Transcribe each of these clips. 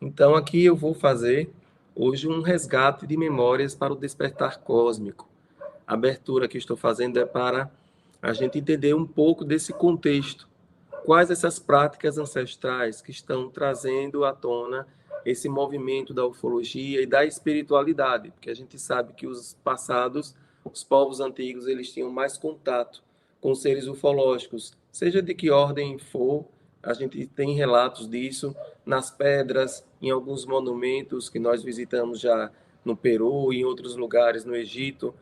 Então, aqui eu vou fazer hoje um resgate de memórias para o despertar cósmico. A abertura que estou fazendo é para a gente entender um pouco desse contexto. Quais essas práticas ancestrais que estão trazendo à tona esse movimento da ufologia e da espiritualidade? Porque a gente sabe que os passados, os povos antigos, eles tinham mais contato com seres ufológicos, seja de que ordem for, a gente tem relatos disso nas pedras, em alguns monumentos que nós visitamos já no Peru e em outros lugares no Egito,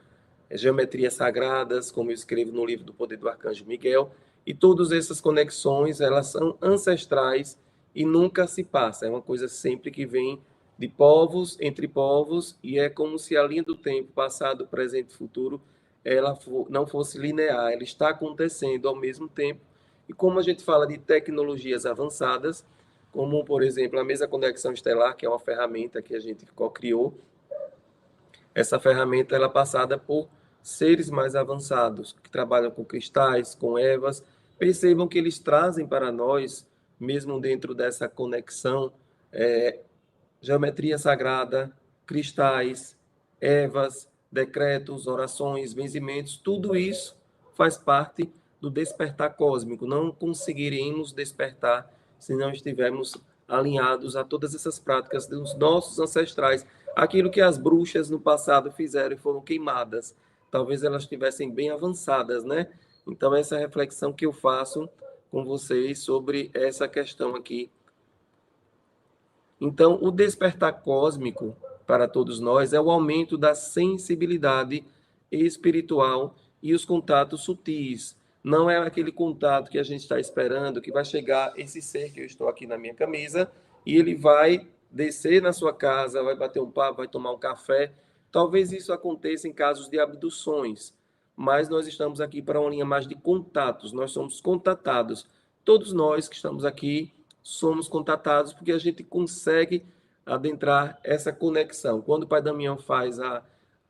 geometrias sagradas, como eu escrevo no livro do Poder do Arcanjo Miguel, e todas essas conexões, elas são ancestrais e nunca se passa, é uma coisa sempre que vem de povos, entre povos, e é como se a linha do tempo, passado, presente e futuro, ela não fosse linear, ela está acontecendo ao mesmo tempo, e como a gente fala de tecnologias avançadas, como, por exemplo, a mesa conexão estelar, que é uma ferramenta que a gente criou, essa ferramenta ela é passada por seres mais avançados, que trabalham com cristais, com ervas. Percebam que eles trazem para nós, mesmo dentro dessa conexão, geometria sagrada, cristais, ervas, decretos, orações, benzimentos, tudo isso faz parte do despertar cósmico. Não conseguiríamos despertar se não estivermos alinhados a todas essas práticas dos nossos ancestrais. Aquilo que as bruxas no passado fizeram e foram queimadas, talvez elas estivessem bem avançadas, né? Então, essa é a reflexão que eu faço com vocês sobre essa questão aqui. Então, o despertar cósmico para todos nós é o aumento da sensibilidade espiritual e os contatos sutis. Não é aquele contato que a gente está esperando, que vai chegar esse ser que eu estou aqui na minha camisa e ele vai descer na sua casa, vai bater um papo, vai tomar um café. Talvez isso aconteça em casos de abduções, mas nós estamos aqui para uma linha mais de contatos, nós somos contatados. Todos nós que estamos aqui somos contatados porque a gente consegue adentrar essa conexão. Quando o Pai Damião faz a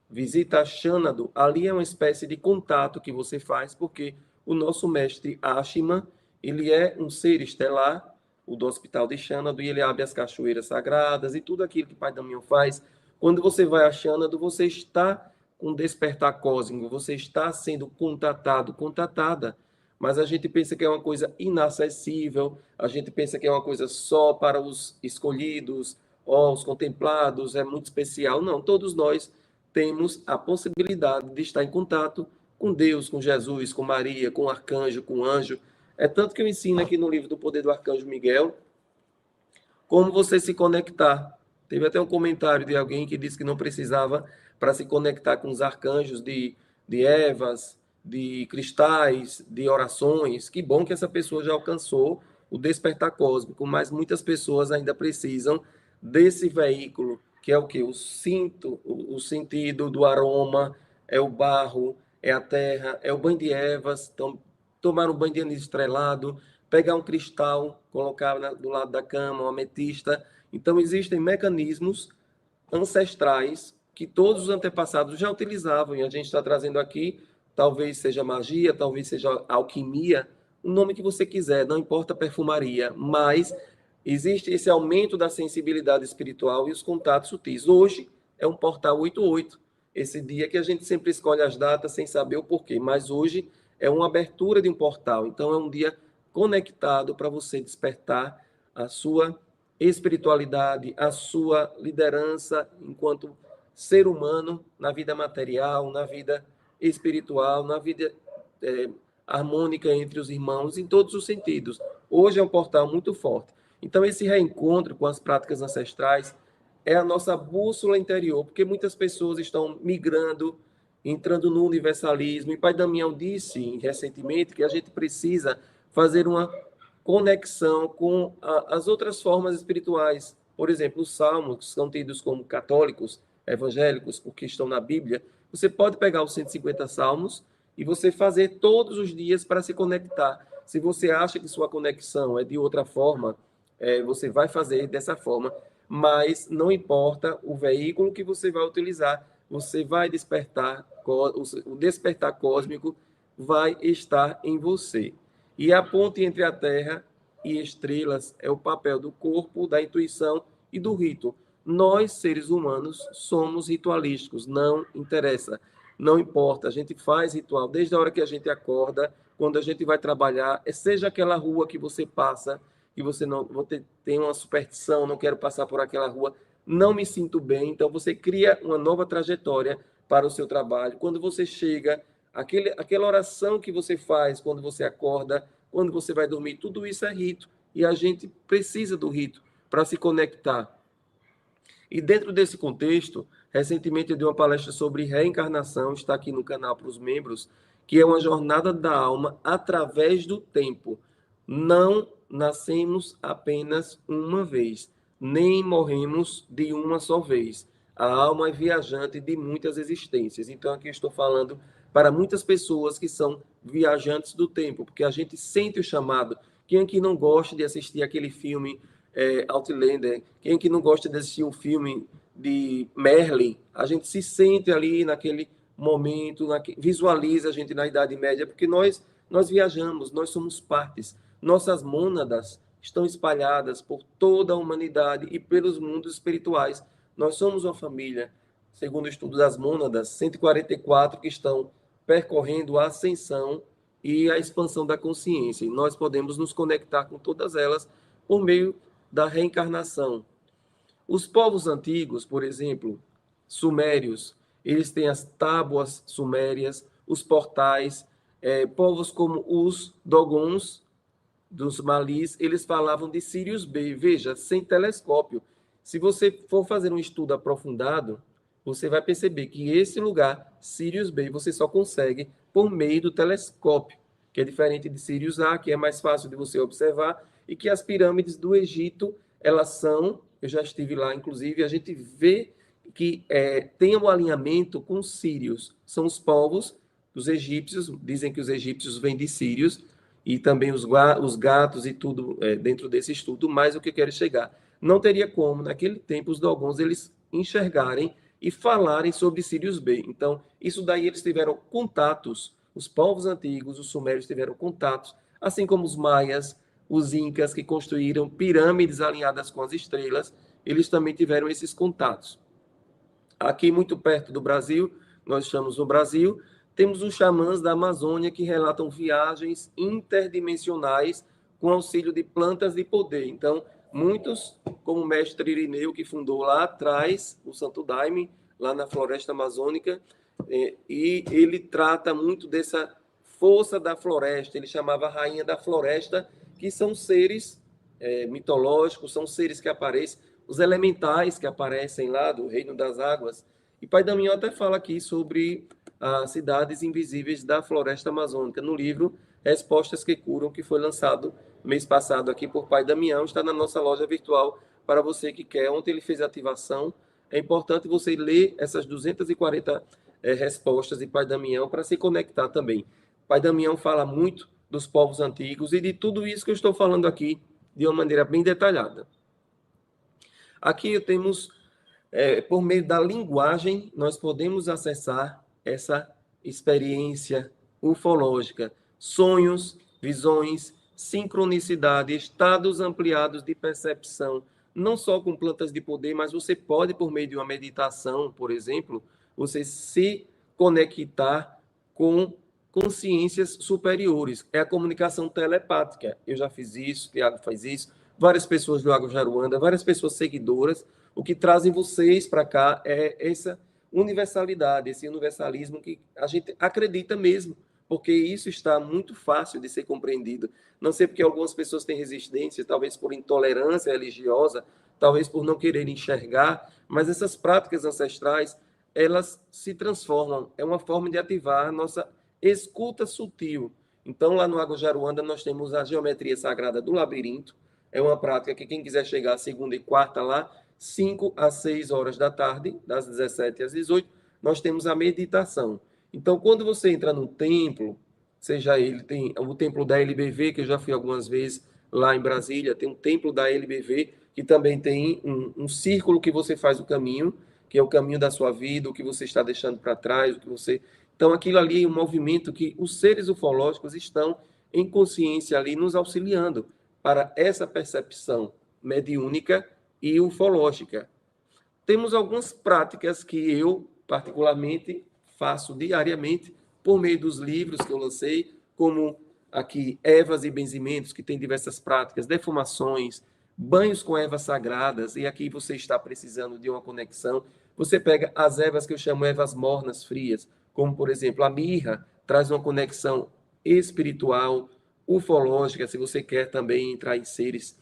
visita a Xânadu, ali é uma espécie de contato que você faz, porque o nosso mestre Ashima, ele é um ser estelar, o do Hospital de Xânadu, e ele abre as cachoeiras sagradas e tudo aquilo que o Pai Damião faz. Quando você vai a Xânadu, você está com despertar cósmico, você está sendo contatado, contatada, mas a gente pensa que é uma coisa inacessível, a gente pensa que é uma coisa só para os escolhidos, ó, os contemplados, é muito especial. Não, todos nós temos a possibilidade de estar em contato com Deus, com Jesus, com Maria, com o arcanjo, com o anjo. É tanto que eu ensino aqui no livro do Poder do Arcanjo Miguel como você se conectar. Teve até um comentário de alguém que disse que não precisava para se conectar com os arcanjos de Evas, de cristais, de orações. Que bom que essa pessoa já alcançou o despertar cósmico, mas muitas pessoas ainda precisam desse veículo, que é o que? O cinto, o sentido do aroma, é o barro, é a terra, é o banho de Evas, então, tomar um banho de anis estrelado, pegar um cristal, colocar do lado da cama, uma ametista. Então, existem mecanismos ancestrais que todos os antepassados já utilizavam, e a gente está trazendo aqui, talvez seja magia, talvez seja alquimia, o nome que você quiser, não importa a perfumaria, mas existe esse aumento da sensibilidade espiritual e os contatos sutis. Hoje é um portal 88, esse dia que a gente sempre escolhe as datas sem saber o porquê, mas hoje é uma abertura de um portal, então é um dia conectado para você despertar a sua espiritualidade, a sua liderança enquanto ser humano na vida material, na vida espiritual, na vida harmônica entre os irmãos, em todos os sentidos. Hoje é um portal muito forte. Então, esse reencontro com as práticas ancestrais é a nossa bússola interior, porque muitas pessoas estão migrando, entrando no universalismo. E Pai Damião disse recentemente que a gente precisa fazer uma conexão com as outras formas espirituais. Por exemplo, os salmos, que são tidos como católicos, evangélicos, porque estão na Bíblia. Você pode pegar os 150 salmos e você fazer todos os dias para se conectar. Se você acha que sua conexão é de outra forma, você vai fazer dessa forma, mas não importa o veículo que você vai utilizar, você vai despertar, o despertar cósmico vai estar em você. E a ponte entre a Terra e estrelas é o papel do corpo, da intuição e do rito. Nós, seres humanos, somos ritualísticos, não interessa, não importa. A gente faz ritual desde a hora que a gente acorda, quando a gente vai trabalhar, seja aquela rua que você passa, e você não você tem uma superstição, não quero passar por aquela rua, não me sinto bem, então você cria uma nova trajetória para o seu trabalho. Quando você chega, aquela oração que você faz quando você acorda, quando você vai dormir, tudo isso é rito, e a gente precisa do rito para se conectar. E dentro desse contexto, recentemente eu dei uma palestra sobre reencarnação, está aqui no canal para os membros, que é uma jornada da alma através do tempo. Não nascemos apenas uma vez, nem morremos de uma só vez. A alma é viajante de muitas existências. Então, aqui eu estou falando para muitas pessoas que são viajantes do tempo, porque a gente sente o chamado. Quem aqui não gosta de assistir aquele filme Outlander, quem que não gosta de assistir um filme de Merlin, a gente se sente ali naquele momento, visualiza a gente na Idade Média, porque nós viajamos, nós somos partes. Nossas mônadas estão espalhadas por toda a humanidade e pelos mundos espirituais. Nós somos uma família, segundo o estudo das mônadas, 144 que estão percorrendo a ascensão e a expansão da consciência. E nós podemos nos conectar com todas elas por meio da reencarnação. Os povos antigos, por exemplo, sumérios, eles têm as tábuas sumérias, os portais, povos como os Dogons, dos Malis, eles falavam de Sirius B, veja, sem telescópio. Se você for fazer um estudo aprofundado, você vai perceber que esse lugar, Sirius B, você só consegue por meio do telescópio, que é diferente de Sirius A, que é mais fácil de você observar, e que as pirâmides do Egito, elas são, eu já estive lá, inclusive, a gente vê que tem um alinhamento com os sírios, são os povos dos egípcios, dizem que os egípcios vêm de sírios, e também os gatos e tudo dentro desse estudo, mas o que eu quero chegar, não teria como, naquele tempo, os Dogons, eles enxergarem e falarem sobre Sirius B. Então, isso daí eles tiveram contatos, os povos antigos, os sumérios tiveram contatos, assim como os maias, os incas que construíram pirâmides alinhadas com as estrelas, eles também tiveram esses contatos. Aqui, muito perto do Brasil, nós estamos no Brasil, temos os xamãs da Amazônia que relatam viagens interdimensionais com auxílio de plantas de poder. Então, muitos, como o mestre Irineu, que fundou lá atrás o Santo Daime, lá na floresta amazônica, e ele trata muito dessa força da floresta, ele chamava a rainha da floresta, que são seres mitológicos, são seres que aparecem, os elementais que aparecem lá do Reino das Águas. E Pai Damião até fala aqui sobre as cidades invisíveis da floresta amazônica, no livro Respostas que Curam, que foi lançado mês passado aqui por Pai Damião, está na nossa loja virtual para você que quer. Ontem ele fez a ativação. É importante você ler essas 240 respostas de Pai Damião para se conectar também. Pai Damião fala muito dos povos antigos e de tudo isso que eu estou falando aqui de uma maneira bem detalhada. Aqui temos, por meio da linguagem, nós podemos acessar essa experiência ufológica, sonhos, visões, sincronicidade, estados ampliados de percepção, não só com plantas de poder, mas você pode, por meio de uma meditação, por exemplo, você se conectar com consciências superiores. É a comunicação telepática. Eu já fiz isso, o Tiago faz isso, várias pessoas do Água Jaruanda, várias pessoas seguidoras. O que trazem vocês para cá é essa universalidade, esse universalismo que a gente acredita mesmo, porque isso está muito fácil de ser compreendido. Não sei porque algumas pessoas têm resistência, talvez por intolerância religiosa, talvez por não querer enxergar, mas essas práticas ancestrais, elas se transformam, é uma forma de ativar a nossa escuta sutil. Então, lá no Água Jaruanda, nós temos a geometria sagrada do labirinto, é uma prática que quem quiser chegar segunda e quarta lá, 5 a 6 horas da tarde, das 17 às 18, nós temos a meditação. Então, quando você entra num templo, seja ele, tem o templo da LBV, que eu já fui algumas vezes lá em Brasília, tem um templo da LBV, que também tem um círculo que você faz o caminho, que é o caminho da sua vida, o que você está deixando para trás, o que você... Então, aquilo ali é um movimento que os seres ufológicos estão em consciência ali, nos auxiliando para essa percepção mediúnica e ufológica. Temos algumas práticas que eu, particularmente, faço diariamente por meio dos livros que eu lancei, como aqui ervas e benzimentos, que tem diversas práticas, defumações, banhos com ervas sagradas, e aqui você está precisando de uma conexão. Você pega as ervas que eu chamo ervas mornas, frias, como, por exemplo, a mirra, traz uma conexão espiritual, ufológica, se você quer também entrar em seres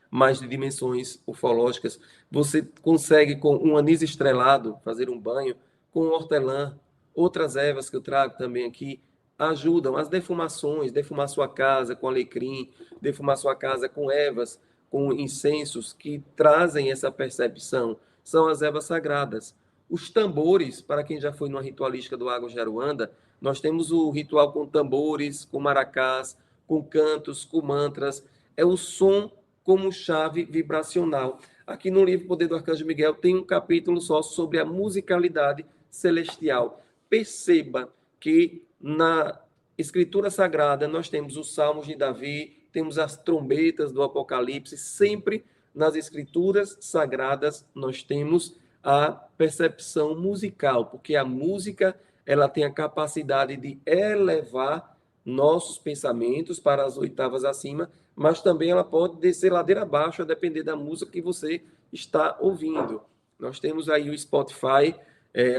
mais de dimensões ufológicas. Você consegue, com um anis estrelado, fazer um banho, com hortelã, outras ervas que eu trago também aqui, ajudam as defumações, defumar sua casa com alecrim, defumar sua casa com ervas, com incensos que trazem essa percepção. São as ervas sagradas. Os tambores, para quem já foi numa ritualística do Águas de Aruanda, nós temos o ritual com tambores, com maracás, com cantos, com mantras. É o som como chave vibracional. Aqui no livro Poder do Arcanjo Miguel tem um capítulo só sobre a musicalidade celestial. Perceba que na Escritura Sagrada nós temos os Salmos de Davi, temos as trombetas do Apocalipse, sempre nas Escrituras Sagradas nós temos a percepção musical, porque a música ela tem a capacidade de elevar nossos pensamentos para as oitavas acima, mas também ela pode descer ladeira abaixo, a depender da música que você está ouvindo. Nós temos aí o Spotify,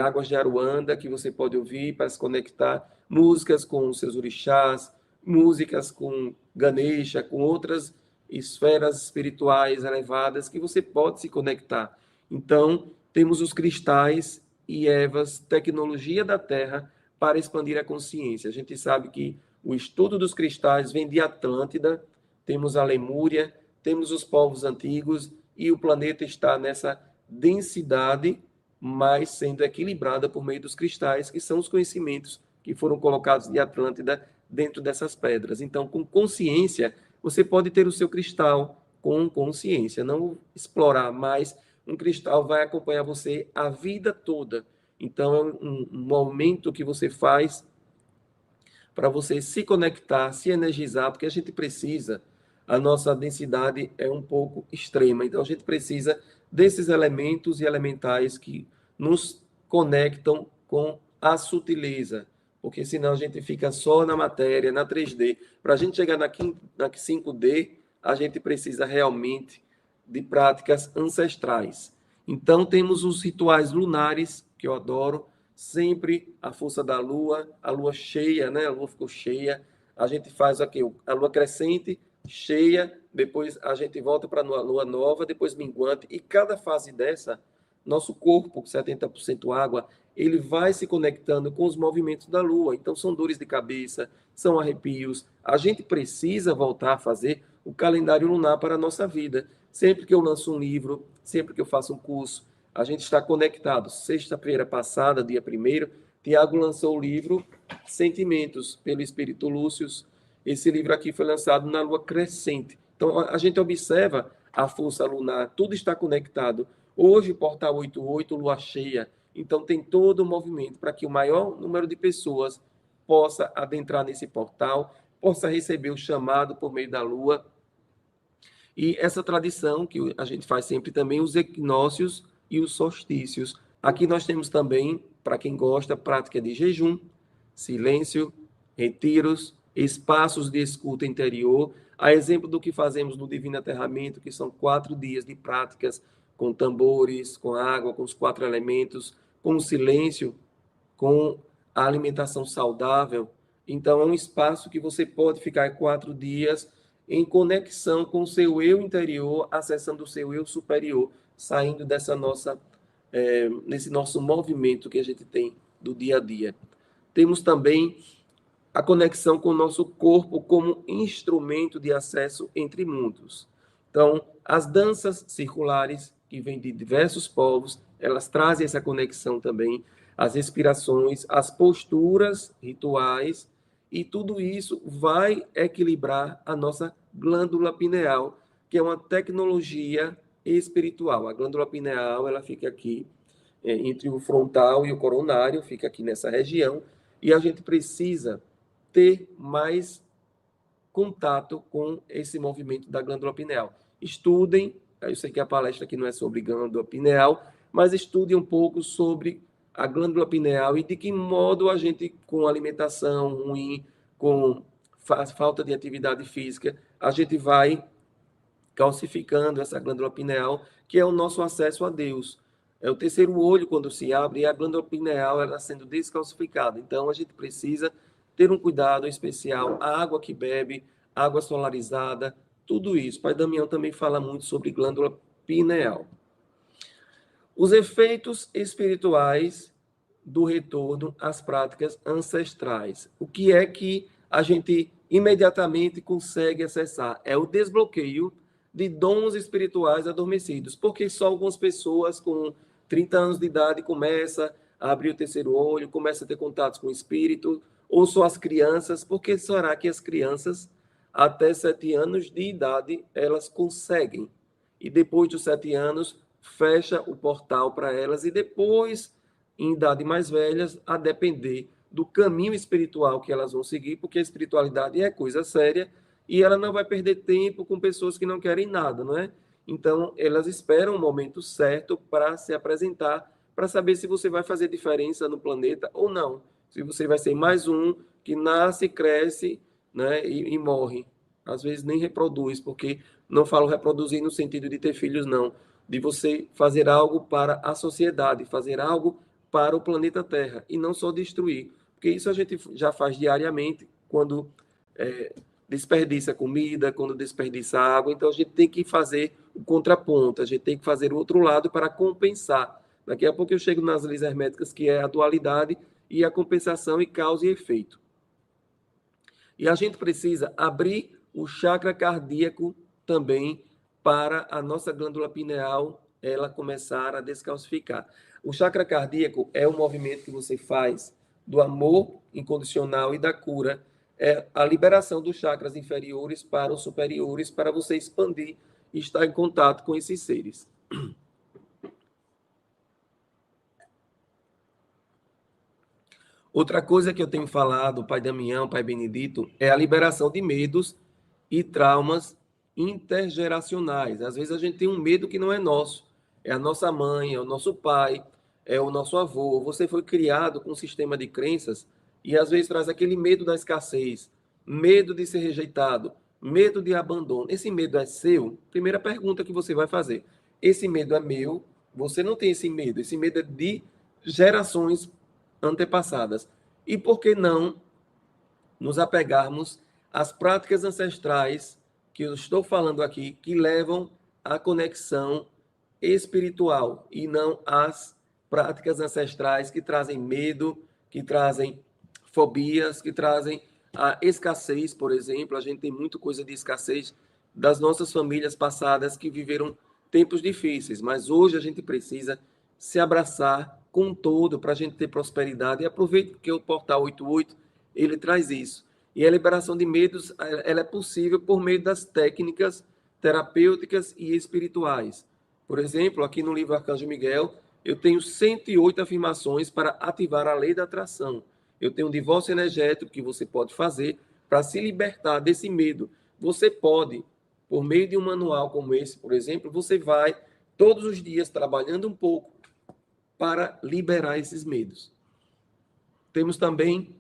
Águas de Aruanda, que você pode ouvir para se conectar, músicas com os seus orixás, músicas com Ganesha, com outras esferas espirituais elevadas que você pode se conectar. Então, temos os cristais e ervas, tecnologia da Terra para expandir a consciência. A gente sabe que o estudo dos cristais vem de Atlântida, temos a Lemúria, temos os povos antigos e o planeta está nessa densidade, mas sendo equilibrada por meio dos cristais, que são os conhecimentos que foram colocados de Atlântida dentro dessas pedras. Então, com consciência, você pode ter o seu cristal com consciência, não explorar mais. Um cristal vai acompanhar você a vida toda. Então, é um momento que você faz para você se conectar, se energizar, porque a gente precisa, a nossa densidade é um pouco extrema, então a gente precisa desses elementos e elementais que nos conectam com a sutileza, porque senão a gente fica só na matéria, na 3D. Para a gente chegar na 5D, a gente precisa realmente de práticas ancestrais. Então, temos os rituais lunares, que eu adoro, sempre a força da lua, a lua cheia, né? A lua ficou cheia, a gente faz aqui a lua crescente, cheia, depois a gente volta para a lua nova, depois minguante, e cada fase dessa, nosso corpo, 70% água, ele vai se conectando com os movimentos da lua. Então, são dores de cabeça, são arrepios. A gente precisa voltar a fazer o calendário lunar para a nossa vida. Sempre que eu lanço um livro, sempre que eu faço um curso, a gente está conectado. Sexta-feira passada, dia 1º, Tiago lançou o livro Sentimentos, pelo Espírito Lúcio. Esse livro aqui foi lançado na lua crescente. Então, a gente observa a força lunar, tudo está conectado. Hoje, portal 88, lua cheia. Então, tem todo o movimento para que o maior número de pessoas possa adentrar nesse portal, possa receber o chamado por meio da lua. E essa tradição que a gente faz sempre também, os equinócios e os solstícios. Aqui nós temos também, para quem gosta, prática de jejum, silêncio, retiros, espaços de escuta interior, a exemplo do que fazemos no Divino Aterramento, que são 4 dias de práticas com tambores, com água, com os 4 elementos, com o silêncio, com a alimentação saudável. Então, é um espaço que você pode ficar 4 dias em conexão com o seu eu interior, acessando o seu eu superior, saindo nesse nosso movimento que a gente tem do dia a dia. Temos também a conexão com o nosso corpo como instrumento de acesso entre mundos. Então, as danças circulares, que vêm de diversos povos, elas trazem essa conexão também, as respirações, as posturas rituais, e tudo isso vai equilibrar a nossa glândula pineal, que é uma tecnologia espiritual. A glândula pineal, ela fica aqui entre o frontal e o coronário, fica aqui nessa região, e a gente precisa ter mais contato com esse movimento da glândula pineal. Estudem Eu sei que a palestra aqui não é sobre glândula pineal, mas estude um pouco sobre a glândula pineal e de que modo a gente, com alimentação ruim, com falta de atividade física, a gente vai calcificando essa glândula pineal, que é o nosso acesso a Deus. É o terceiro olho quando se abre e a glândula pineal ela sendo descalcificada. Então a gente precisa ter um cuidado especial. A água que bebe, água solarizada, tudo isso. Pai Damião também fala muito sobre glândula pineal. Os efeitos espirituais do retorno às práticas ancestrais. O que é que a gente imediatamente consegue acessar? É o desbloqueio de dons espirituais adormecidos, porque só algumas pessoas com 30 anos de idade começam a abrir o terceiro olho, começam a ter contatos com o espírito, ou só as crianças, porque será que as crianças até 7 anos de idade elas conseguem? E depois dos 7 anos, fecha o portal para elas e depois, em idade mais velhas, a depender do caminho espiritual que elas vão seguir, porque a espiritualidade é coisa séria e ela não vai perder tempo com pessoas que não querem nada, não é? Então, elas esperam o momento certo para se apresentar, para saber se você vai fazer diferença no planeta ou não. Se você vai ser mais um que nasce, cresce, né, e morre. Às vezes nem reproduz, porque não falo reproduzir no sentido de ter filhos, não. De você fazer algo para a sociedade, fazer algo para o planeta Terra, e não só destruir. Porque isso a gente já faz diariamente, quando desperdiça comida, quando desperdiça água. Então a gente tem que fazer o contraponto, a gente tem que fazer o outro lado para compensar. Daqui a pouco eu chego nas leis herméticas, que é a dualidade e a compensação e causa e efeito. E a gente precisa abrir o chakra cardíaco também para a nossa glândula pineal ela começar a descalcificar. O chakra cardíaco é um movimento que você faz do amor incondicional e da cura, é a liberação dos chakras inferiores para os superiores, para você expandir e estar em contato com esses seres. Outra coisa que eu tenho falado, Pai Damião, Pai Benedito, é a liberação de medos e traumas intergeracionais. Às vezes a gente tem um medo que não é nosso. É a nossa mãe, é o nosso pai, é o nosso avô. Você foi criado com um sistema de crenças e às vezes traz aquele medo da escassez, medo de ser rejeitado, medo de abandono. Esse medo é seu? Primeira pergunta que você vai fazer. Esse medo é meu? Você não tem esse medo. Esse medo é de gerações antepassadas. E por que não nos apegarmos às práticas ancestrais que eu estou falando aqui, que levam à conexão espiritual e não às práticas ancestrais que trazem medo, que trazem fobias, que trazem a escassez, por exemplo. A gente tem muita coisa de escassez das nossas famílias passadas que viveram tempos difíceis, mas hoje a gente precisa se abraçar com todo para a gente ter prosperidade. E aproveite que o Portal 88 ele traz isso. E a liberação de medos ela é possível por meio das técnicas terapêuticas e espirituais. Por exemplo, aqui no livro Arcanjo Miguel, eu tenho 108 afirmações para ativar a lei da atração. Eu tenho um divórcio energético que você pode fazer para se libertar desse medo. Você pode, por meio de um manual como esse, por exemplo, você vai todos os dias trabalhando um pouco para liberar esses medos. Temos também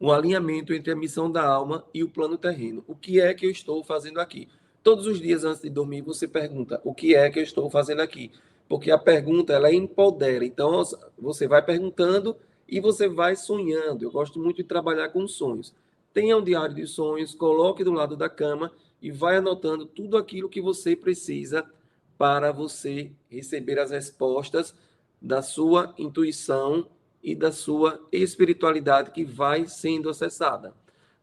um alinhamento entre a missão da alma e o plano terreno. O que é que eu estou fazendo aqui? Todos os dias antes de dormir, você pergunta, o que é que eu estou fazendo aqui? Porque a pergunta, ela empodera. Então, você vai perguntando e você vai sonhando. Eu gosto muito de trabalhar com sonhos. Tenha um diário de sonhos, coloque do lado da cama e vai anotando tudo aquilo que você precisa para você receber as respostas da sua intuição e da sua espiritualidade que vai sendo acessada.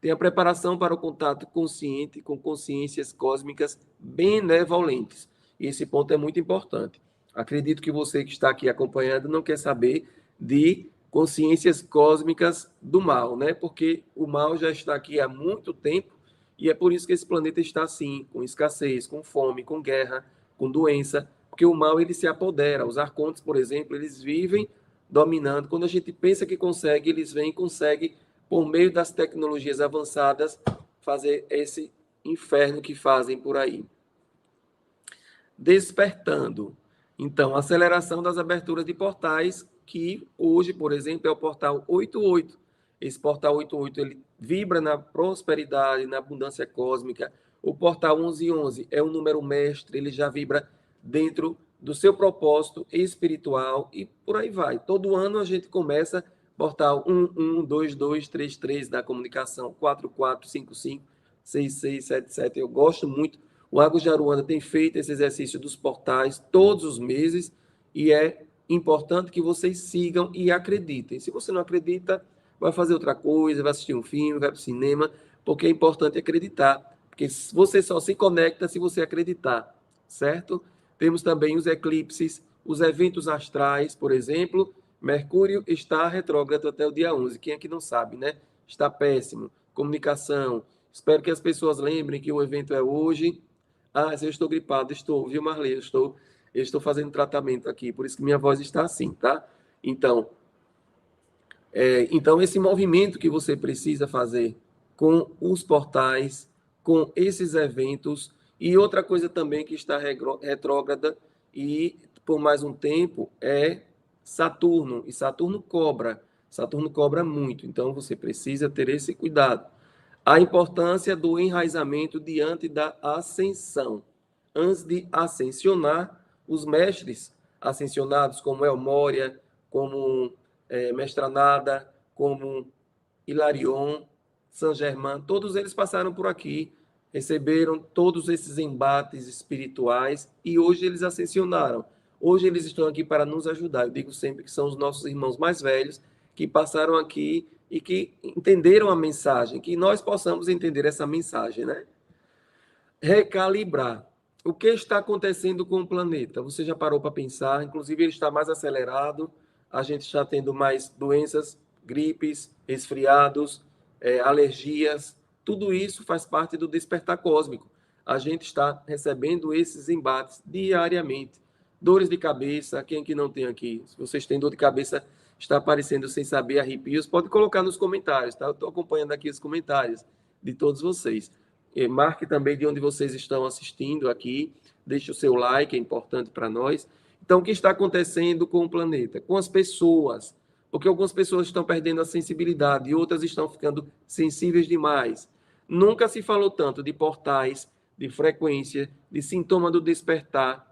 Tem a preparação para o contato consciente com consciências cósmicas benevolentes. E esse ponto é muito importante. Acredito que você que está aqui acompanhando não quer saber de consciências cósmicas do mal, né? Porque o mal já está aqui há muito tempo e é por isso que esse planeta está assim, com escassez, com fome, com guerra, com doença, porque o mal ele se apodera. Os arcontes, por exemplo, eles vivem dominando. Quando a gente pensa que consegue, eles vêm e conseguem, por meio das tecnologias avançadas, fazer esse inferno que fazem por aí. despertando. Então, aceleração das aberturas de portais, que hoje, por exemplo, é o portal 88. Esse portal 88, ele vibra na prosperidade, na abundância cósmica. O portal 1111 é um número mestre, ele já vibra dentro do seu propósito espiritual e por aí vai. Todo ano a gente começa portal 112233 da comunicação, 4455 6677. Eu gosto muito. O Águas de Aruanda tem feito esse exercício dos portais todos os meses e é importante que vocês sigam e acreditem. Se você não acredita, vai fazer outra coisa, vai assistir um filme, vai para o cinema, porque é importante acreditar, porque você só se conecta se você acreditar, certo? Temos também os eclipses, os eventos astrais, por exemplo. Mercúrio está retrógrado até o dia 11. Quem é que não sabe, né? Está péssimo. Comunicação. Espero que as pessoas lembrem que o evento é hoje. Ah, se eu estou gripado, estou, viu, Marley? Eu estou fazendo tratamento aqui, por isso que minha voz está assim, tá? Então, esse movimento que você precisa fazer com os portais, com esses eventos, e outra coisa também que está retrógrada e por mais um tempo é Saturno, e Saturno cobra muito, então você precisa ter esse cuidado. A importância do enraizamento diante da ascensão. Antes de ascensionar, os mestres ascensionados, como El Moria, como Mestranada, como Hilarion, Saint Germain, todos eles passaram por aqui, receberam todos esses embates espirituais e hoje eles ascensionaram. Hoje eles estão aqui para nos ajudar. Eu digo sempre que são os nossos irmãos mais velhos que passaram aqui e que entenderam a mensagem, que nós possamos entender essa mensagem, né? Recalibrar. O que está acontecendo com o planeta? Você já parou para pensar? Inclusive, ele está mais acelerado, a gente está tendo mais doenças, gripes, resfriados, alergias, tudo isso faz parte do despertar cósmico. A gente está recebendo esses embates diariamente. Dores de cabeça, quem que não tem aqui? Se vocês têm dor de cabeça, está aparecendo sem saber, arrepios, pode colocar nos comentários, tá? Eu estou acompanhando aqui os comentários de todos vocês. Marque também de onde vocês estão assistindo aqui, deixe o seu like, é importante para nós. Então, o que está acontecendo com o planeta? Com as pessoas, porque algumas pessoas estão perdendo a sensibilidade e outras estão ficando sensíveis demais. Nunca se falou tanto de portais, de frequência, de sintoma do despertar,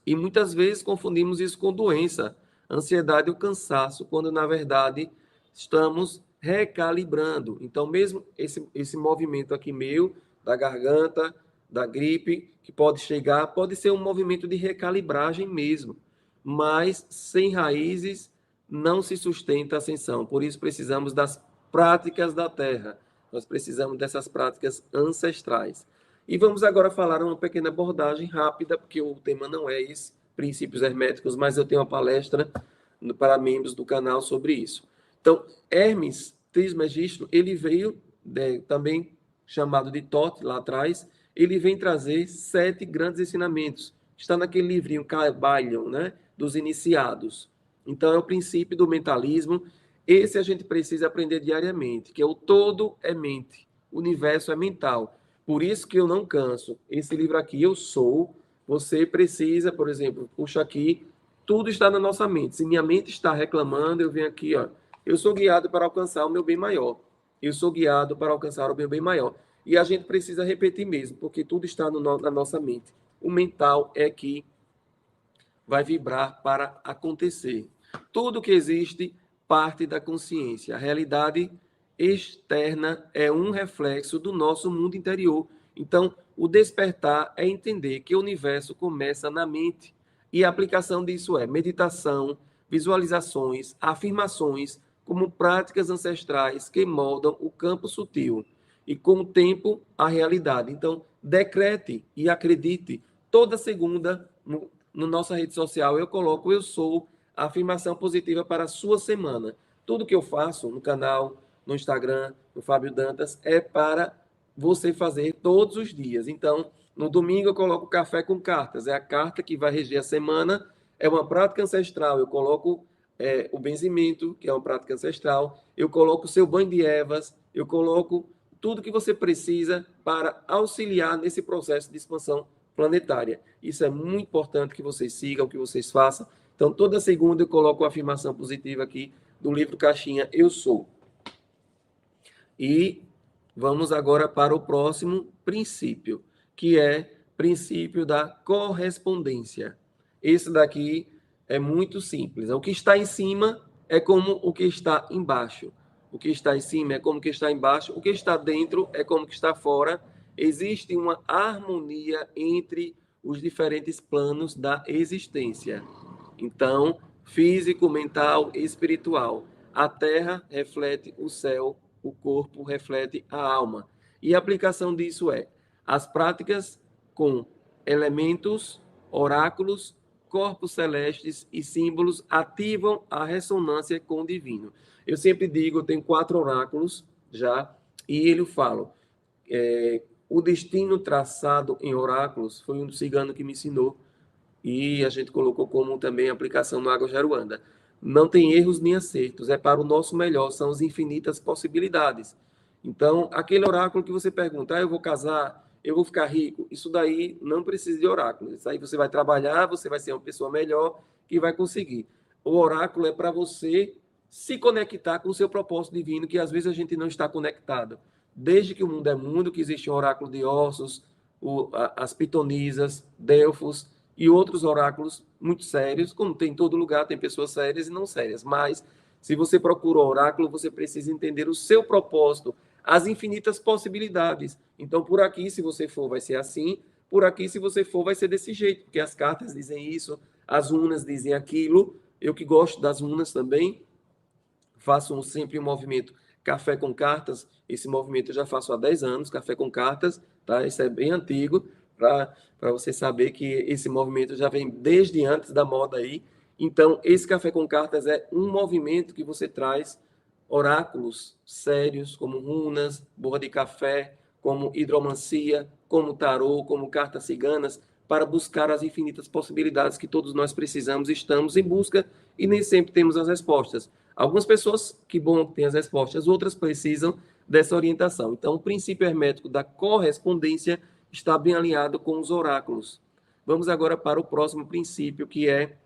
e muitas vezes confundimos isso com doença, ansiedade ou cansaço, quando na verdade estamos recalibrando. Então, mesmo esse movimento aqui meu, da garganta, da gripe, que pode chegar, pode ser um movimento de recalibragem mesmo, mas sem raízes não se sustenta a ascensão. Por isso precisamos das práticas da terra. Nós precisamos dessas práticas ancestrais. E vamos agora falar uma pequena abordagem rápida, porque o tema não é esse, princípios herméticos, mas eu tenho uma palestra para membros do canal sobre isso. Então, Hermes Trismegisto, ele veio, também chamado de Thoth, lá atrás, ele vem trazer 7 grandes ensinamentos. Está naquele livrinho Kybalion, né, dos iniciados. Então, é o princípio do mentalismo. Esse a gente precisa aprender diariamente, que é o todo é mente, o universo é mental. Por isso que eu não canso. Esse livro aqui, Eu Sou, você precisa, por exemplo, puxa aqui, tudo está na nossa mente. Se minha mente está reclamando, eu venho aqui, ó, eu sou guiado para alcançar o meu bem maior. Eu sou guiado para alcançar o meu bem maior. E a gente precisa repetir mesmo, porque tudo está na nossa mente. O mental é que vai vibrar para acontecer. Tudo que existe parte da consciência. A realidade externa é um reflexo do nosso mundo interior. Então, o despertar é entender que o universo começa na mente. E a aplicação disso é meditação, visualizações, afirmações, como práticas ancestrais que moldam o campo sutil. E com o tempo, a realidade. Então, decrete e acredite. Toda segunda, no nossa rede social, eu coloco Eu Sou, a afirmação positiva para a sua semana. Tudo que eu faço no canal, no Instagram, no Fábio Dantas, é para você fazer todos os dias. Então, no domingo eu coloco café com cartas, é a carta que vai reger a semana, é uma prática ancestral. Eu coloco o benzimento, que é uma prática ancestral, eu coloco o seu banho de ervas, eu coloco tudo que você precisa para auxiliar nesse processo de expansão planetária. Isso é muito importante que vocês sigam, que vocês façam. Então, toda segunda eu coloco uma afirmação positiva aqui do livro Caixinha Eu Sou. E vamos agora para o próximo princípio, que é princípio da correspondência. Esse daqui é muito simples. O que está em cima é como o que está embaixo. O que está em cima é como o que está embaixo. O que está dentro é como o que está fora. Existe uma harmonia entre os diferentes planos da existência. Então, físico, mental e espiritual. A Terra reflete o céu, o corpo reflete a alma. E a aplicação disso é as práticas com elementos, oráculos, corpos celestes e símbolos ativam a ressonância com o divino. Eu sempre digo, eu tenho 4 oráculos já, e ele fala, o destino traçado em oráculos foi um cigano que me ensinou, e a gente colocou como também aplicação no Água Jaruanda. Não tem erros nem acertos, é para o nosso melhor, são as infinitas possibilidades. Então, aquele oráculo que você pergunta, eu vou casar, eu vou ficar rico, isso daí não precisa de oráculo. Isso aí você vai trabalhar, você vai ser uma pessoa melhor que vai conseguir. O oráculo é para você se conectar com o seu propósito divino, que às vezes a gente não está conectado. Desde que o mundo é mundo, que existe o oráculo de ossos, as pitonisas, Delfos, e outros oráculos muito sérios, como tem em todo lugar, tem pessoas sérias e não sérias, mas se você procura o oráculo, você precisa entender o seu propósito, as infinitas possibilidades. Então, por aqui, se você for, vai ser assim, por aqui, se você for, vai ser desse jeito, porque as cartas dizem isso, as runas dizem aquilo, eu que gosto das runas também, faço sempre um movimento Café com Cartas, esse movimento eu já faço há 10 anos, Café com Cartas, tá? Isso é bem antigo, para você saber que esse movimento já vem desde antes da moda aí. Então, esse Café com Cartas é um movimento que você traz oráculos sérios, como runas, borra de café, como hidromancia, como tarô, como cartas ciganas, para buscar as infinitas possibilidades que todos nós precisamos, estamos em busca e nem sempre temos as respostas. Algumas pessoas, que bom, têm as respostas, outras precisam dessa orientação. Então, o princípio hermético da correspondência está bem alinhado com os oráculos. Vamos agora para o próximo princípio, que é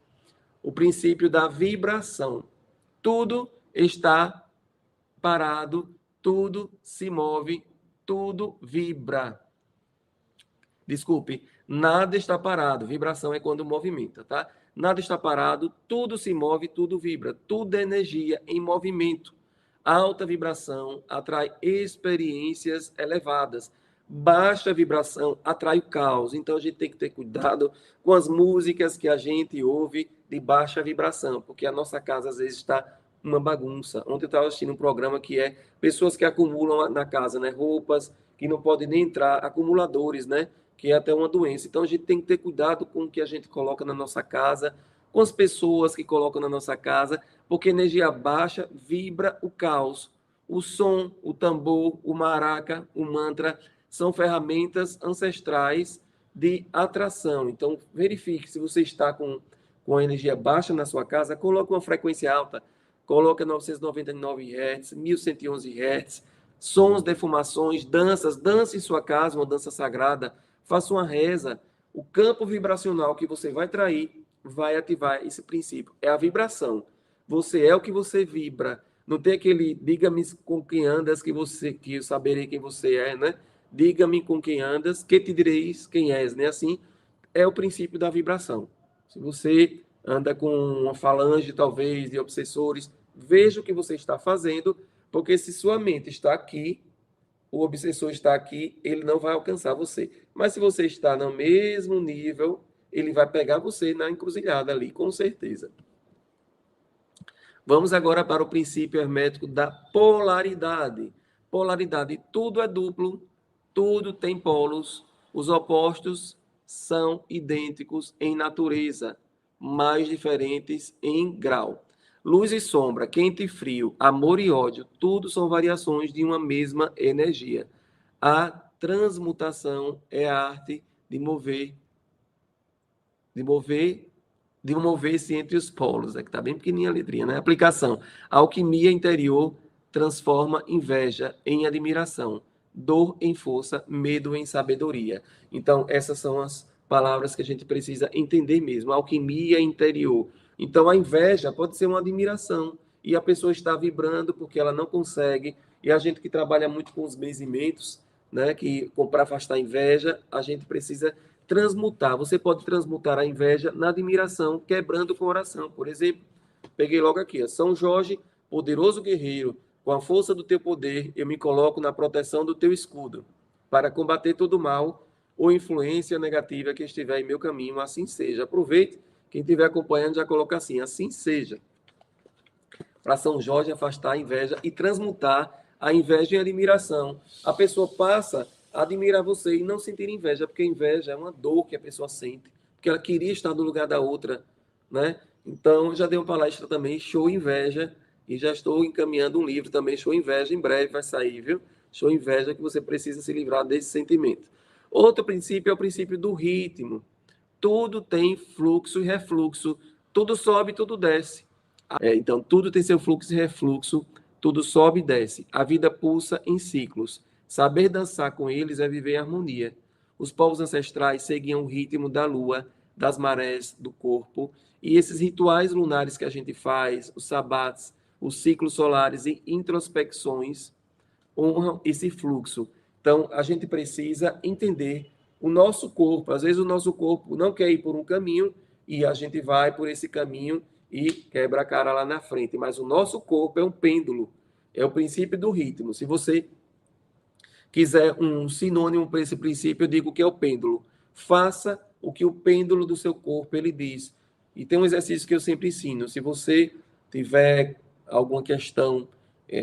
o princípio da vibração. Tudo está parado, tudo se move, tudo vibra. Desculpe, nada está parado. Vibração é quando movimenta, tá? Nada está parado, tudo se move, tudo vibra. Tudo é energia em movimento. Alta vibração atrai experiências elevadas. Baixa vibração atrai o caos. Então a gente tem que ter cuidado com as músicas que a gente ouve de baixa vibração, porque a nossa casa às vezes está uma bagunça. Ontem eu estava assistindo um programa que é pessoas que acumulam na casa, né, roupas que não podem nem entrar, acumuladores, né, que é até uma doença. Então a gente tem que ter cuidado com o que a gente coloca na nossa casa, com as pessoas que colocam na nossa casa, porque energia baixa vibra o caos. O som, o tambor, o maraca, o mantra são ferramentas ancestrais de atração. Então verifique se você está com a energia baixa na sua casa, coloque uma frequência alta, coloca 999 Hz, 1111 Hz, sons, defumações, danças, dance em sua casa, uma dança sagrada, faça uma reza. O campo vibracional que você vai trair vai ativar esse princípio. É a vibração. Você é o que você vibra. Não tem aquele diga-me com quem andas que eu saberei quem você é, né? Diga-me com quem andas, que te direis quem és, né? Assim é o princípio da vibração. Se você anda com uma falange, talvez, de obsessores, veja o que você está fazendo, porque se sua mente está aqui, o obsessor está aqui, ele não vai alcançar você. Mas se você está no mesmo nível, ele vai pegar você na encruzilhada ali, com certeza. Vamos agora para o princípio hermético da polaridade. Polaridade, tudo é duplo, tudo tem polos, os opostos são idênticos em natureza, mas diferentes em grau. Luz e sombra, quente e frio, amor e ódio, tudo são variações de uma mesma energia. A transmutação é a arte de mover-se entre os polos. É que está bem pequenininha a letrinha, né? Aplicação. A alquimia interior transforma inveja em admiração, dor em força, medo em sabedoria. Então, essas são as palavras que a gente precisa entender mesmo. Alquimia interior. Então, a inveja pode ser uma admiração, e a pessoa está vibrando porque ela não consegue, e a gente que trabalha muito com os benzimentos, né, que para afastar a inveja, a gente precisa transmutar. Você pode transmutar a inveja na admiração, quebrando com oração. Por exemplo, peguei logo aqui, ó, São Jorge, poderoso guerreiro, com a força do teu poder, eu me coloco na proteção do teu escudo, para combater todo mal ou influência negativa que estiver em meu caminho, assim seja. Aproveite, quem estiver acompanhando já coloca assim, assim seja. Para São Jorge afastar a inveja e transmutar a inveja em admiração. A pessoa passa a admirar você e não sentir inveja, porque inveja é uma dor que a pessoa sente, porque ela queria estar no lugar da outra, né? Então, já dei uma palestra também, Show Inveja, e já estou encaminhando um livro também, Show Inveja, em breve vai sair, viu? Show Inveja, que você precisa se livrar desse sentimento. Outro princípio é o princípio do ritmo. Tudo tem fluxo e refluxo, tudo sobe, tudo desce. Então, tudo tem seu fluxo e refluxo, tudo sobe e desce. A vida pulsa em ciclos. Saber dançar com eles é viver em harmonia. Os povos ancestrais seguiam o ritmo da lua, das marés, do corpo, e esses rituais lunares que a gente faz, os sabbats, os ciclos solares e introspecções, honram esse fluxo. Então, a gente precisa entender o nosso corpo. Às vezes, o nosso corpo não quer ir por um caminho e a gente vai por esse caminho e quebra a cara lá na frente. Mas o nosso corpo é um pêndulo, é o princípio do ritmo. Se você quiser um sinônimo para esse princípio, eu digo que é o pêndulo. Faça o que o pêndulo do seu corpo ele diz. E tem um exercício que eu sempre ensino. Se você tiver alguma questão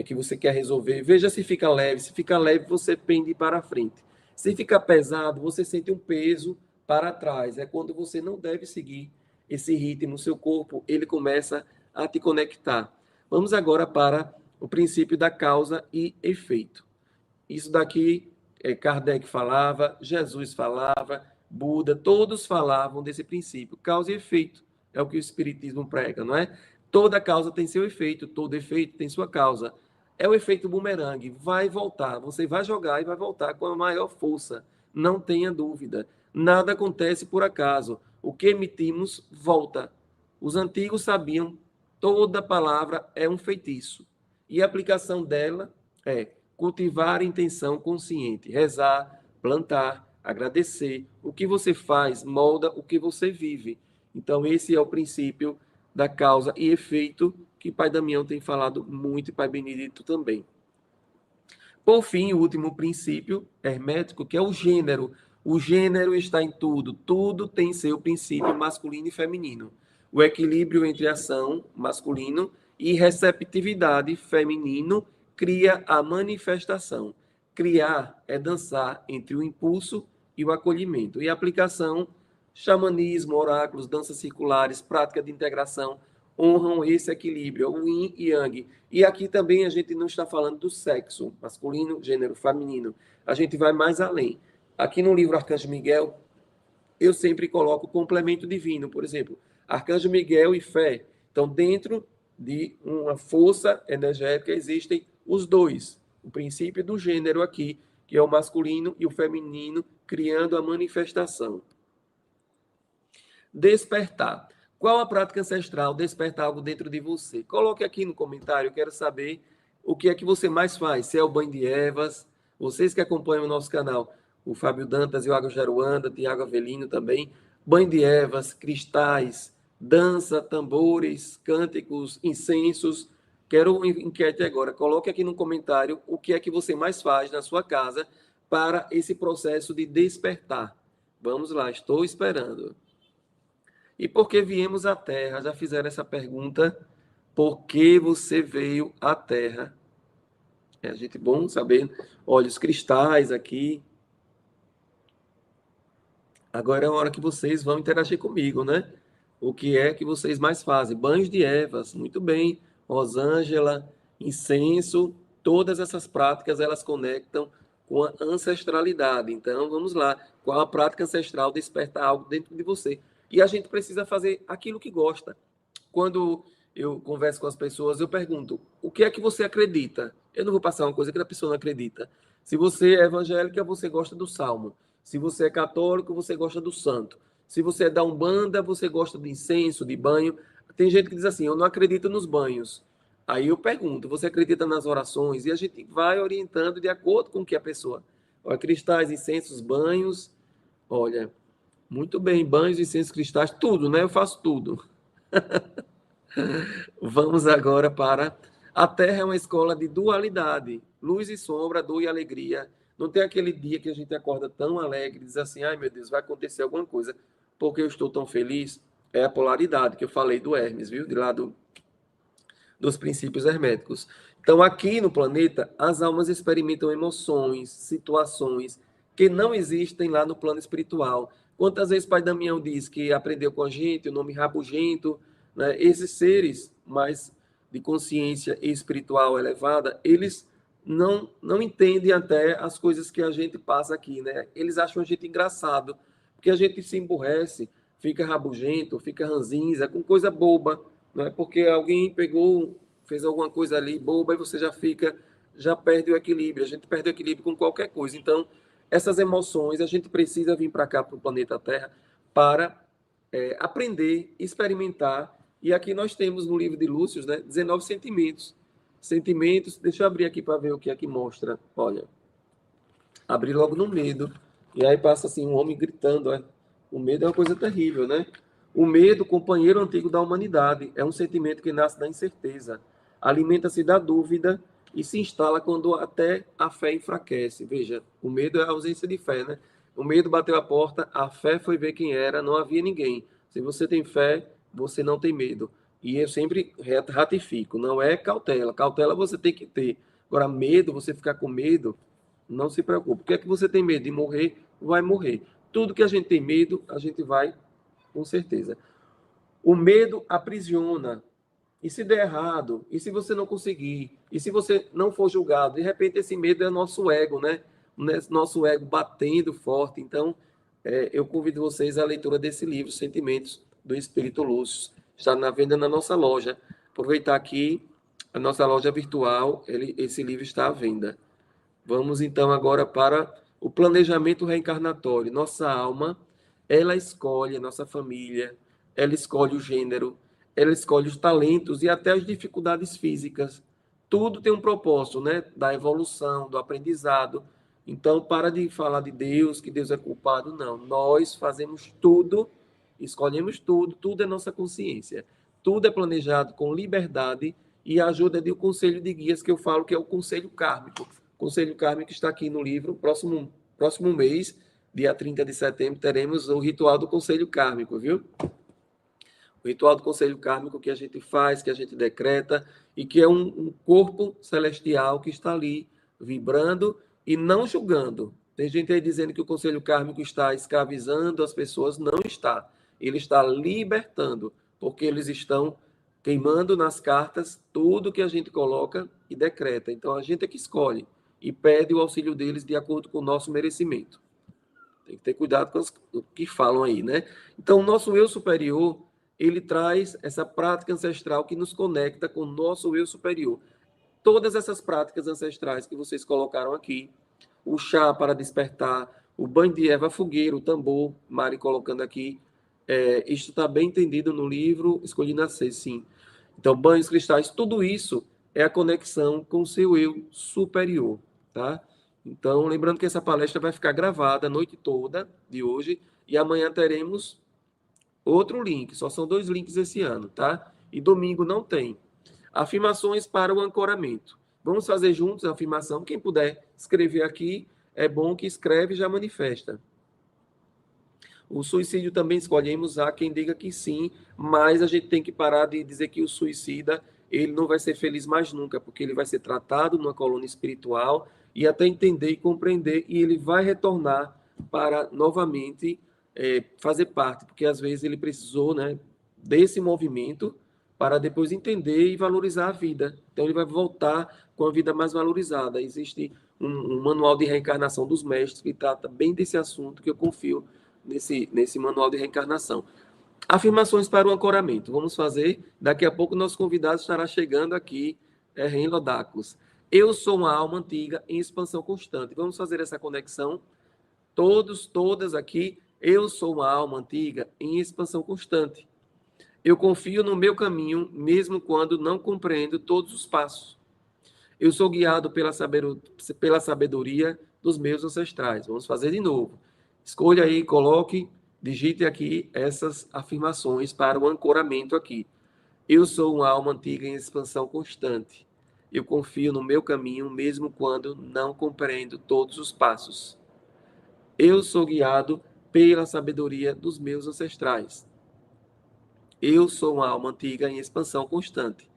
que você quer resolver, veja se fica leve. Se fica leve, você pende para frente. Se fica pesado, você sente um peso para trás. É quando você não deve seguir esse ritmo. O seu corpo ele começa a te conectar. Vamos agora para o princípio da causa e efeito. Isso daqui Kardec falava, Jesus falava, Buda, todos falavam desse princípio. Causa e efeito é o que o Espiritismo prega, não é? Toda causa tem seu efeito, todo efeito tem sua causa. É o efeito bumerangue, vai voltar. Você vai jogar e vai voltar com a maior força. Não tenha dúvida. Nada acontece por acaso. O que emitimos volta. Os antigos sabiam, toda palavra é um feitiço. E a aplicação dela é cultivar a intenção consciente, rezar, plantar, agradecer. O que você faz molda o que você vive. Então, esse é o princípio da causa e efeito que Pai Damião tem falado muito e Pai Benedito também. Por fim, o último princípio hermético, que é o gênero. O gênero está em tudo. Tudo tem seu princípio masculino e feminino. O equilíbrio entre ação, masculino, e receptividade, feminino, cria a manifestação. Criar é dançar entre o impulso e o acolhimento. E aplicação, xamanismo, oráculos, danças circulares, prática de integração, honram esse equilíbrio, o yin e yang. E aqui também a gente não está falando do sexo, masculino, gênero, feminino. A gente vai mais além. Aqui no livro Arcanjo Miguel, eu sempre coloco complemento divino, por exemplo, Arcanjo Miguel e fé. Então, dentro de uma força energética existem os dois. O princípio do gênero aqui, que é o masculino e o feminino, criando a manifestação. Despertar. Qual a prática ancestral? Despertar algo dentro de você. Coloque aqui no comentário, eu quero saber o que é que você mais faz. Se é o banho de ervas, vocês que acompanham o nosso canal, o Fábio Dantas e o Água Geruanda, Tiago Avelino também, banho de ervas, cristais, dança, tambores, cânticos, incensos. Quero uma enquete agora. Coloque aqui no comentário o que é que você mais faz na sua casa para esse processo de despertar. Vamos lá, estou esperando. E por que viemos à Terra? Já fizeram essa pergunta. Por que você veio à Terra? É gente bom saber. Olha, os cristais aqui. Agora é a hora que vocês vão interagir comigo, né? O que é que vocês mais fazem? Banhos de ervas, muito bem. Rosângela, incenso, todas essas práticas elas conectam com a ancestralidade. Então, vamos lá. Qual a prática ancestral desperta algo dentro de você? E a gente precisa fazer aquilo que gosta. Quando eu converso com as pessoas, eu pergunto: o que é que você acredita? Eu não vou passar uma coisa que a pessoa não acredita. Se você é evangélica, você gosta do Salmo. Se você é católico, você gosta do santo. Se você é da Umbanda, você gosta de incenso, de banho. Tem gente que diz assim, eu não acredito nos banhos. Aí eu pergunto, você acredita nas orações? E a gente vai orientando de acordo com o que a pessoa... Olha, cristais, incensos, banhos. Olha, muito bem, banhos, incensos, cristais, tudo, né? Eu faço tudo. Vamos agora para... A Terra é uma escola de dualidade, luz e sombra, dor e alegria. Não tem aquele dia que a gente acorda tão alegre e diz assim, ai meu Deus, vai acontecer alguma coisa, porque eu estou tão feliz. É a polaridade que eu falei do Hermes, viu? De lá dos princípios herméticos. Então, aqui no planeta, as almas experimentam emoções, situações que não existem lá no plano espiritual. Quantas vezes Pai Damião diz que aprendeu com a gente o nome rabugento, né? Esses seres mais de consciência espiritual elevada, eles não entendem até as coisas que a gente passa aqui, né? Eles acham a gente engraçado, porque a gente se emburrece, fica rabugento, fica ranzinza, com coisa boba, né? Porque alguém pegou, fez alguma coisa ali boba e você já fica, já perde o equilíbrio. A gente perde o equilíbrio com qualquer coisa. Então, essas emoções, a gente precisa vir para cá, para o planeta Terra, para aprender, experimentar. E aqui nós temos no livro de Lúcio, né, 19 sentimentos. Sentimentos, deixa eu abrir aqui para ver o que é que mostra. Olha, abrir logo no medo. E aí passa assim um homem gritando. O medo é uma coisa terrível, né? O medo, companheiro antigo da humanidade, é um sentimento que nasce da incerteza, alimenta-se da dúvida e se instala quando até a fé enfraquece. Veja, o medo é a ausência de fé, né? O medo bateu a porta, a fé foi ver quem era, não havia ninguém. Se você tem fé, você não tem medo. E eu sempre ratifico, não é cautela. Cautela você tem que ter. Agora, medo, você ficar com medo, não se preocupe. O que é que você tem medo de morrer? Vai morrer. Tudo que a gente tem medo, a gente vai, com certeza. O medo aprisiona. E se der errado? E se você não conseguir? E se você não for julgado? De repente, esse medo é nosso ego, né? Nosso ego batendo forte. Então, eu convido vocês à leitura desse livro, Sentimentos do Espírito Lúcio. Está na venda na nossa loja. Aproveitar aqui a nossa loja virtual, esse livro está à venda. Vamos então agora para o planejamento reencarnatório. Nossa alma, ela escolhe a nossa família, ela escolhe o gênero, ela escolhe os talentos e até as dificuldades físicas. Tudo tem um propósito, né? Da evolução, do aprendizado. Então, para de falar de Deus, que Deus é culpado, não. Nós fazemos tudo, escolhemos tudo, tudo é nossa consciência. Tudo é planejado com liberdade e a ajuda de um conselho de guias que eu falo que é o conselho kármico. Conselho Kármico está aqui no livro. Próximo mês, dia 30 de setembro, teremos o ritual do Conselho Kármico, viu? O ritual do Conselho Kármico que a gente faz, que a gente decreta, e que é um corpo celestial que está ali, vibrando e não julgando. Tem gente aí dizendo que o Conselho Kármico está escravizando as pessoas. Não está. Ele está libertando, porque eles estão queimando nas cartas tudo que a gente coloca e decreta. Então, a gente é que escolhe e pede o auxílio deles de acordo com o nosso merecimento. Tem que ter cuidado com o que falam aí, né? Então, o nosso eu superior, ele traz essa prática ancestral que nos conecta com o nosso eu superior. Todas essas práticas ancestrais que vocês colocaram aqui, o chá para despertar, o banho de erva, fogueira, o tambor, Mari colocando aqui, isto está bem entendido no livro Escolhi Nascer, sim. Então, banhos cristais, tudo isso é a conexão com o seu eu superior, tá? Então, lembrando que essa palestra vai ficar gravada a noite toda de hoje e amanhã teremos outro link. Só são 2 links esse ano, tá? E domingo não tem. Afirmações para o ancoramento. Vamos fazer juntos a afirmação. Quem puder escrever aqui, é bom que escreve e já manifesta. O suicídio também escolhemos, há quem diga que sim, mas a gente tem que parar de dizer que o suicida ele não vai ser feliz mais nunca, porque ele vai ser tratado numa colônia espiritual e até entender e compreender, e ele vai retornar para novamente fazer parte, porque às vezes ele precisou, né, desse movimento para depois entender e valorizar a vida. Então ele vai voltar com a vida mais valorizada. Existe um manual de reencarnação dos mestres que trata bem desse assunto, que eu confio nesse manual de reencarnação. Afirmações para o ancoramento. Vamos fazer. Daqui a pouco nosso convidado estará chegando aqui, em Lodacos. Eu sou uma alma antiga em expansão constante. Vamos fazer essa conexão. todas aqui, eu sou uma alma antiga em expansão constante. Eu confio no meu caminho, mesmo quando não compreendo todos os passos. Eu sou guiado pela sabedoria dos meus ancestrais. Vamos fazer de novo. Escolha aí, coloque, digite aqui essas afirmações para o ancoramento aqui. Eu sou uma alma antiga em expansão constante. Eu confio no meu caminho, mesmo quando não compreendo todos os passos. Eu sou guiado pela sabedoria dos meus ancestrais. Eu sou uma alma antiga em expansão constante.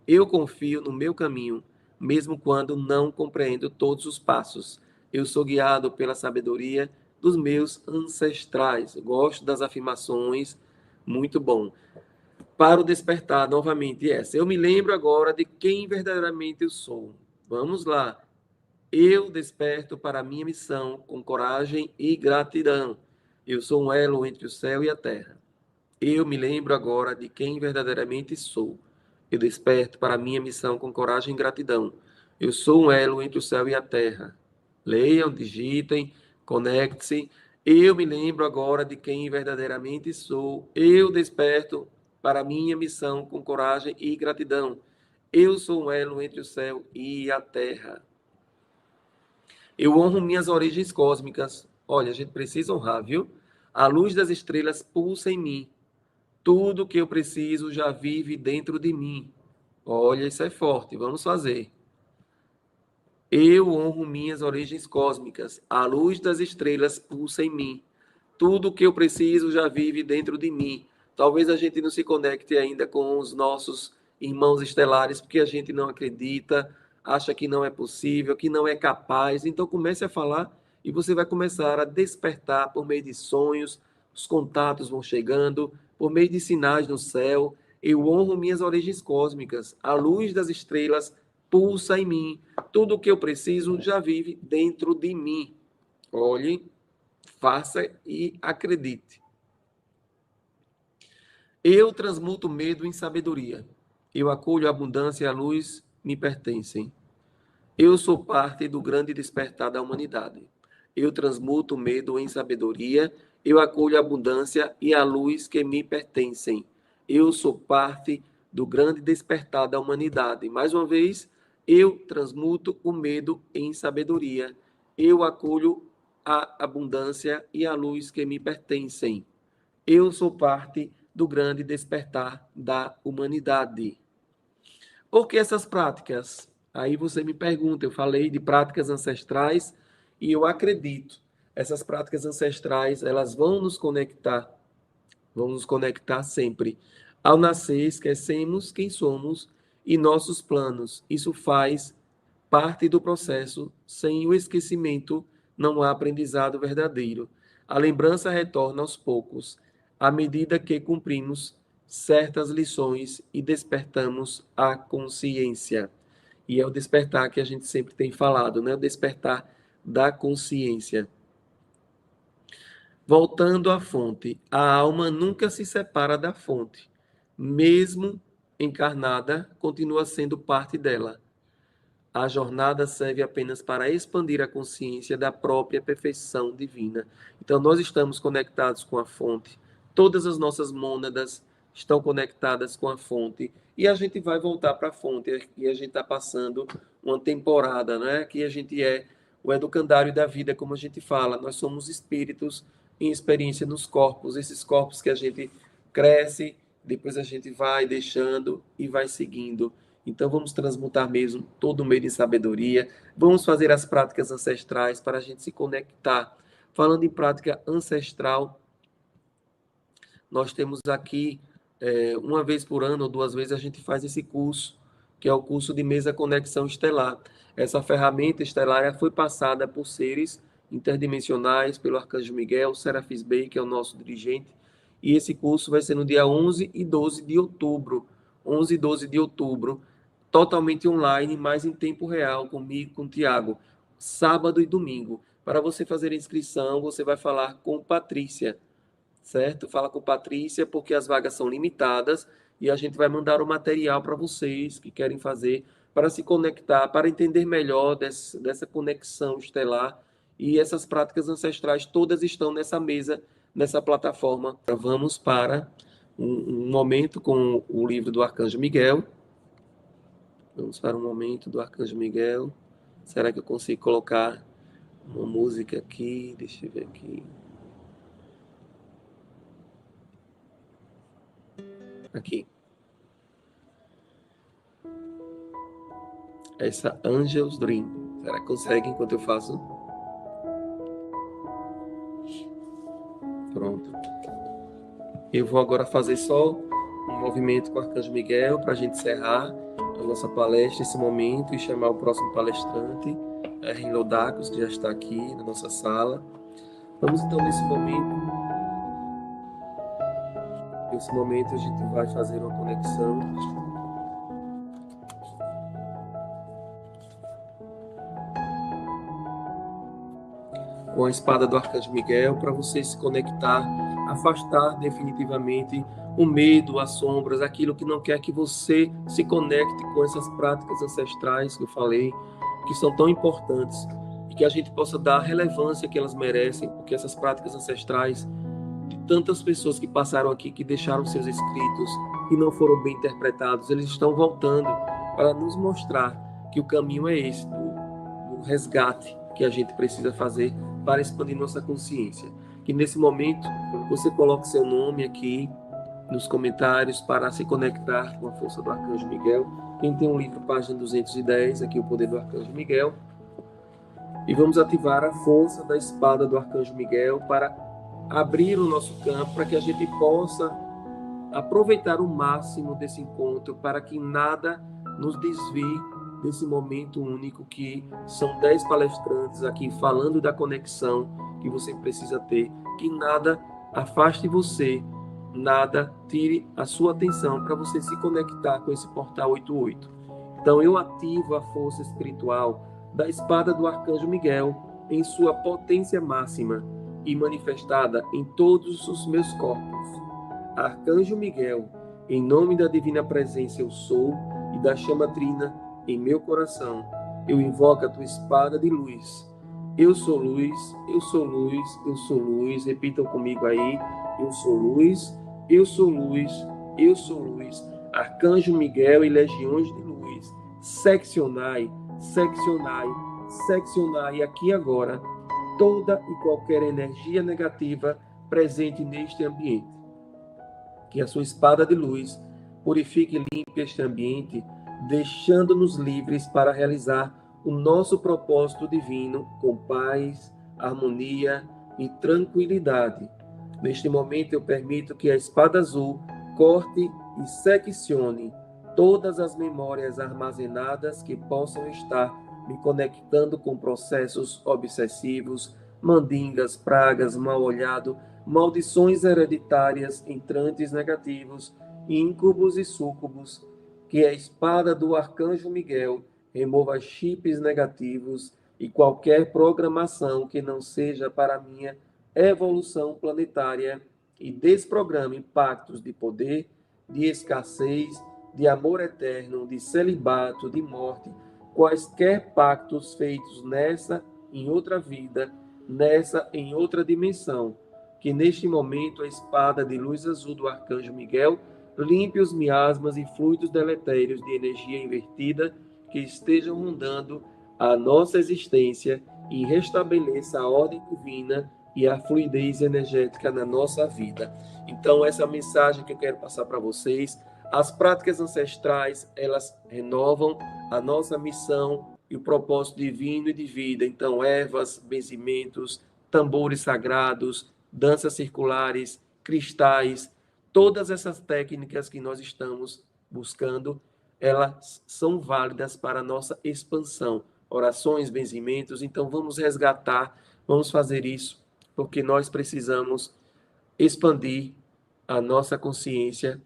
Eu confio no meu caminho, mesmo quando não compreendo todos os passos. Eu sou guiado pela sabedoria dos meus ancestrais. Gosto das afirmações, muito bom. Para o despertar, novamente, essa. Eu me lembro agora de quem verdadeiramente eu sou. Vamos lá. Eu desperto para a minha missão com coragem e gratidão. Eu sou um elo entre o céu e a terra. Eu me lembro agora de quem verdadeiramente sou. Eu desperto para a minha missão com coragem e gratidão. Eu sou um elo entre o céu e a terra. Leiam, digitem, conecte-se. Eu me lembro agora de quem verdadeiramente sou. Eu desperto para a minha missão com coragem e gratidão. Eu sou um elo entre o céu e a terra. Eu honro minhas origens cósmicas. Olha, a gente precisa honrar, viu? A luz das estrelas pulsa em mim. Tudo que eu preciso já vive dentro de mim. Olha, isso é forte. Vamos fazer. Eu honro minhas origens cósmicas. A luz das estrelas pulsa em mim. Tudo que eu preciso já vive dentro de mim. Talvez a gente não se conecte ainda com os nossos irmãos estelares, porque a gente não acredita, acha que não é possível, que não é capaz. Então comece a falar e você vai começar a despertar por meio de sonhos, os contatos vão chegando, por meio de sinais no céu. Eu honro minhas origens cósmicas. A luz das estrelas pulsa em mim. Tudo o que eu preciso já vive dentro de mim. Olhe, faça e acredite. Eu transmuto medo em sabedoria. Eu acolho a abundância e a luz me pertencem. Eu sou parte do grande despertar da humanidade. Eu transmuto medo em sabedoria. Eu acolho a abundância e a luz que me pertencem. Eu sou parte do grande despertar da humanidade. Mais uma vez, eu transmuto o medo em sabedoria. Eu acolho a abundância e a luz que me pertencem. Eu sou parte do grande despertar da humanidade. Por que essas práticas? Aí você me pergunta, eu falei de práticas ancestrais e eu acredito, essas práticas ancestrais, elas vão nos conectar sempre. Ao nascer, esquecemos quem somos e nossos planos. Isso faz parte do processo. Sem o esquecimento, não há aprendizado verdadeiro. A lembrança retorna aos poucos, à medida que cumprimos certas lições e despertamos a consciência. E é o despertar que a gente sempre tem falado, né? O despertar da consciência. Voltando à fonte, a alma nunca se separa da fonte. Mesmo encarnada, continua sendo parte dela. A jornada serve apenas para expandir a consciência da própria perfeição divina. Então, nós estamos conectados com a fonte. Todas as nossas mônadas estão conectadas com a fonte. E a gente vai voltar para a fonte. E a gente está passando uma temporada, né? Que a gente é o educandário da vida, como a gente fala. Nós somos espíritos em experiência nos corpos. Esses corpos que a gente cresce, depois a gente vai deixando e vai seguindo. Então vamos transmutar mesmo todo o medo em sabedoria. Vamos fazer as práticas ancestrais para a gente se conectar. Falando em prática ancestral, nós temos aqui, uma vez por ano ou duas vezes, a gente faz esse curso, que é o curso de Mesa Conexão Estelar. Essa ferramenta estelar foi passada por seres interdimensionais, pelo Arcanjo Miguel, Serafis Bey, que é o nosso dirigente, e esse curso vai ser no dia 11 e 12 de outubro. 11 e 12 de outubro, totalmente online, mas em tempo real, comigo, com o Tiago, sábado e domingo. Para você fazer a inscrição, você vai falar com Patrícia, certo? Fala com Patrícia, porque as vagas são limitadas e a gente vai mandar o material para vocês que querem fazer, para se conectar, para entender melhor dessa conexão estelar E essas práticas ancestrais todas estão nessa mesa, nessa plataforma. Vamos para um momento com o livro do Arcanjo Miguel. Vamos para um momento do Arcanjo Miguel. Será que eu consigo colocar uma música aqui? Deixa eu ver aqui. Aqui. Essa Angel's Dream. Será que consegue enquanto eu faço? Pronto. Eu vou agora fazer só um movimento com o Arcanjo Miguel para a gente encerrar a nossa palestra, esse momento, e chamar o próximo palestrante, Erwin Lodakos, que já está aqui na nossa sala. Vamos então, nesse momento a gente vai fazer uma conexão com a espada do Arcanjo Miguel, para você se conectar, afastar definitivamente o medo, as sombras, aquilo que não quer que você se conecte com essas práticas ancestrais que eu falei, que são tão importantes, e que a gente possa dar a relevância que elas merecem, porque essas práticas ancestrais, de tantas pessoas que passaram aqui, que deixaram seus escritos, e não foram bem interpretados, eles estão voltando para nos mostrar que o caminho é esse, do resgate que a gente precisa fazer para expandir nossa consciência. Que nesse momento você coloque seu nome aqui nos comentários para se conectar com a força do Arcanjo Miguel. Quem tem um livro, página 210, aqui o poder do Arcanjo Miguel. E vamos ativar a força da espada do Arcanjo Miguel para abrir o nosso campo, para que a gente possa aproveitar o máximo desse encontro, para que nada nos desvie desse momento único, que são 10 palestrantes aqui falando da conexão que você precisa ter, que nada afaste você, nada tire a sua atenção para você se conectar com esse portal 88. Então eu ativo a força espiritual da espada do Arcanjo Miguel em sua potência máxima e manifestada em todos os meus corpos. Arcanjo Miguel, em nome da divina presença eu sou e da chama trina em meu coração, eu invoco a tua espada de luz. Eu sou luz, eu sou luz, eu sou luz. Repitam comigo aí. Eu sou luz, eu sou luz, eu sou luz. Arcanjo Miguel e legiões de luz, seccionai, seccionai, seccionai aqui agora toda e qualquer energia negativa presente neste ambiente. Que a sua espada de luz purifique e limpe este ambiente, deixando-nos livres para realizar o nosso propósito divino com paz, harmonia e tranquilidade. Neste momento eu permito que a espada azul corte e seccione todas as memórias armazenadas que possam estar me conectando com processos obsessivos, mandingas, pragas, mal-olhado, maldições hereditárias, entrantes negativos, íncubos e súcubos. Que a espada do Arcanjo Miguel remova chips negativos e qualquer programação que não seja para minha evolução planetária e desprograme pactos de poder, de escassez, de amor eterno, de celibato, de morte, quaisquer pactos feitos nessa, em outra vida, nessa, em outra dimensão. Que neste momento a espada de luz azul do Arcanjo Miguel limpe os miasmas e fluidos deletérios de energia invertida que estejam rondando a nossa existência e restabeleça a ordem divina e a fluidez energética na nossa vida. Então, essa mensagem que eu quero passar para vocês, as práticas ancestrais, elas renovam a nossa missão e o propósito divino e de vida. Então, ervas, benzimentos, tambores sagrados, danças circulares, cristais, todas essas técnicas que nós estamos buscando, elas são válidas para a nossa expansão. Orações, benzimentos, então vamos resgatar, vamos fazer isso, porque nós precisamos expandir a nossa consciência